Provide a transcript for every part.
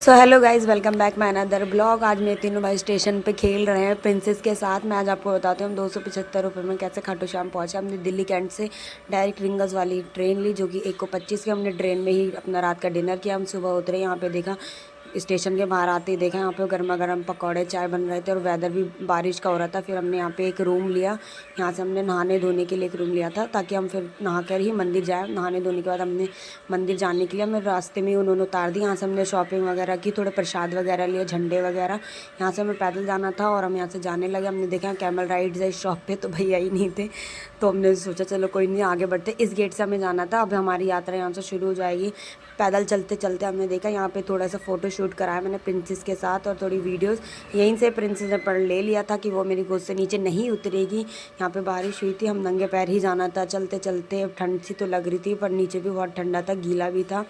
So hello guys, welcome back my another blog. आज मेरे तीनों भाई स्टेशन पे खेल रहे हैं प्रिंसेस के साथ। मैं आज आपको बताती हूँ हम 275 रुपये में कैसे खाटू श्याम पहुँचे। हमने दिल्ली कैंट से डायरेक्ट रिंगस वाली ट्रेन ली, जो कि 1 को 25 की। हमने ट्रेन में ही अपना रात का डिनर किया। हम सुबह उतरे, यहाँ पे देखा स्टेशन के बाहर आते ही देखा यहाँ पे गर्मा गर्म पकौड़े चाय बन रहे थे और वेदर भी बारिश का हो रहा था। फिर हमने यहाँ पे एक रूम लिया। यहाँ से हमने नहाने धोने के लिए एक रूम लिया था, ताकि हम फिर नहा कर ही मंदिर जाए। नहाने धोने के बाद हमने मंदिर जाने के लिए हमें रास्ते में ही उन्होंने उतार दी। यहाँ से हमने शॉपिंग वगैरह की, थोड़े प्रसाद वगैरह लिए, झंडे वगैरह। यहाँ से हमें पैदल जाना था और हम यहाँ से जाने लगे। हमने देखा कैमल राइड्स है इस शॉप पे, तो भैया ही नहीं थे, तो हमने सोचा चलो कोई नहीं, आगे बढ़ते। इस गेट से हमें जाना था। अब हमारी यात्रा यहाँ से शुरू हो जाएगी। पैदल चलते चलते हमने देखा यहाँ पे थोड़ा सा फ़ोटो शूट कराया मैंने प्रिंसेस के साथ, और थोड़ी वीडियोस। यहीं से प्रिंसेस ने पढ़ ले लिया था कि वो मेरी गोद से नीचे नहीं उतरेगी। यहाँ पे बारिश हुई थी, हम नंगे पैर ही जाना था चलते चलते। ठंड सी तो लग रही थी, पर नीचे भी बहुत ठंडा था, गीला भी था,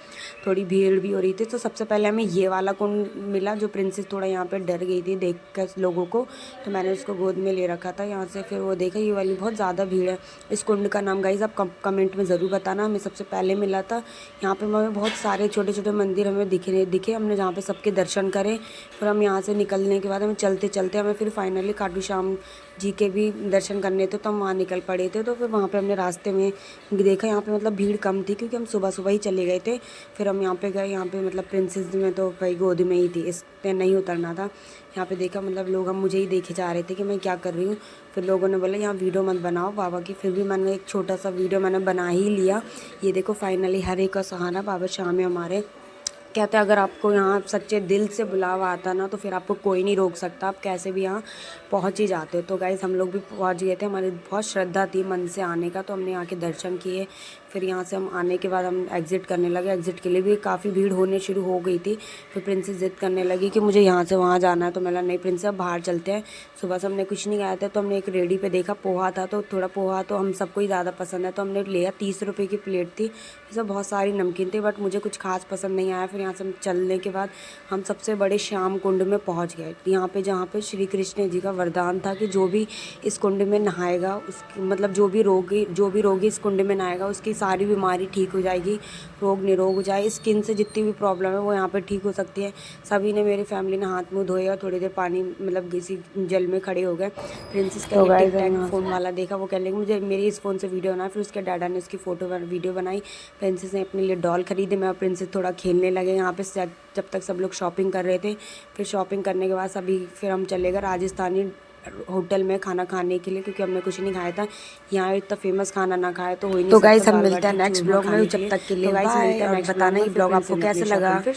थोड़ी भीड़ भी हो रही थी। तो सबसे पहले हमें ये वाला कुंड मिला, जो प्रिंसेस थोड़ा यहाँ पे डर गई थी देख कर लोगों को, तो मैंने उसको गोद में ले रखा था। यहाँ से फिर वो देखा ये वाली बहुत ज़्यादा भीड़ है। इस कुंड का नाम गाइस आप कमेंट में ज़रूर बताना। हमें सबसे पहले मिला था। यहाँ पे हमें बहुत सारे छोटे छोटे मंदिर हमें दिखे हमने, जहाँ पे सबके दर्शन करे। फिर हम यहाँ से निकलने के बाद हमें चलते चलते हमें फिर फाइनली खाटू श्याम जी के भी दर्शन करने थे, तो हम वहाँ निकल पड़े थे। तो फिर वहाँ पे हमने रास्ते में देखा यहाँ पे मतलब भीड़ कम थी, क्योंकि हम सुबह सुबह ही चले गए थे। फिर हम यहाँ पे गए, यहाँ पे मतलब प्रिंसेस में तो भाई गोद में ही थी, इस पे नहीं उतरना था। यहाँ पे देखा मतलब लोग हम मुझे ही देखे जा रहे थे कि मैं क्या कर रही हूँ। फिर लोगों ने बोला यहाँ वीडियो मत बनाओ बाबा की। फिर भी मैंने एक छोटा सा वीडियो मैंने बना ही लिया। ये देखो फाइनली हरे का सहारा बाबा श्याम है हमारे। कहते हैं अगर आपको यहाँ सच्चे दिल से बुलावा आता ना, तो फिर आपको कोई नहीं रोक सकता, आप कैसे भी यहाँ पहुँच ही जाते हो। तो गाइस हम लोग भी पहुँच गए थे, हमारी बहुत श्रद्धा थी मन से आने का, तो हमने यहाँ के दर्शन किए। फिर यहाँ से हम आने के बाद हम एग्ज़िट करने लगे। एग्ज़िट के लिए भी काफ़ी भीड़ होने शुरू हो गई थी। फिर प्रिंसेस ज़िद करने लगी कि मुझे यहाँ से वहाँ जाना है, तो मैंने नहीं प्रिंसेस अब बाहर चलते हैं। सुबह से हमने कुछ नहीं खाया था, तो हमने एक रेडी पे देखा पोहा था, तो थोड़ा पोहा तो हम सबको ही ज़्यादा पसंद है, तो हमने लिया। 30 रुपये की प्लेट थी, इसमें बहुत सारी नमकीन थी, बट मुझे कुछ खास पसंद नहीं आया। फिर यहाँ से चलने के बाद हम सबसे बड़े श्याम कुंड में पहुँच गए, यहाँ पे जहाँ पे श्री कृष्ण जी का वरदान था कि जो भी इस कुंड में नहाएगा, उसकी मतलब जो भी रोगी इस कुंड में नहाएगा, उसकी सारी बीमारी ठीक हो जाएगी, रोग निरोग हो जाए। स्किन से जितनी भी प्रॉब्लम है वो यहाँ पे ठीक हो सकती है। सभी ने, मेरी फैमिली ने हाथ मुँह धोए और थोड़ी देर पानी मतलब किसी जल में खड़े हो गए। प्रिंसेस का टिक टैक फ़ोन वाला देखा, वो कह लगे मुझे मेरी इस फ़ोन से वीडियो बनाए। फिर उसके डैडा ने उसकी वीडियो बनाई। प्रिंसेस ने अपने लिए डॉल खरीदी, मैं और प्रिंसेस थोड़ा खेलने लगे यहाँ पे जब तक सब लोग शॉपिंग कर रहे थे। फिर शॉपिंग करने के बाद फिर हम चले गए राजस्थानी होटल में खाना खाने के लिए, क्योंकि हमने कुछ नहीं खाया था। यहाँ इतना फेमस खाना ना खाए तो हो ही नहीं। तो गाइस हम मिलते हैं नेक्स्ट ब्लॉग में, जब तक के लिए बाय। बताना ये ब्लॉग आपको कैसे लगा। फिर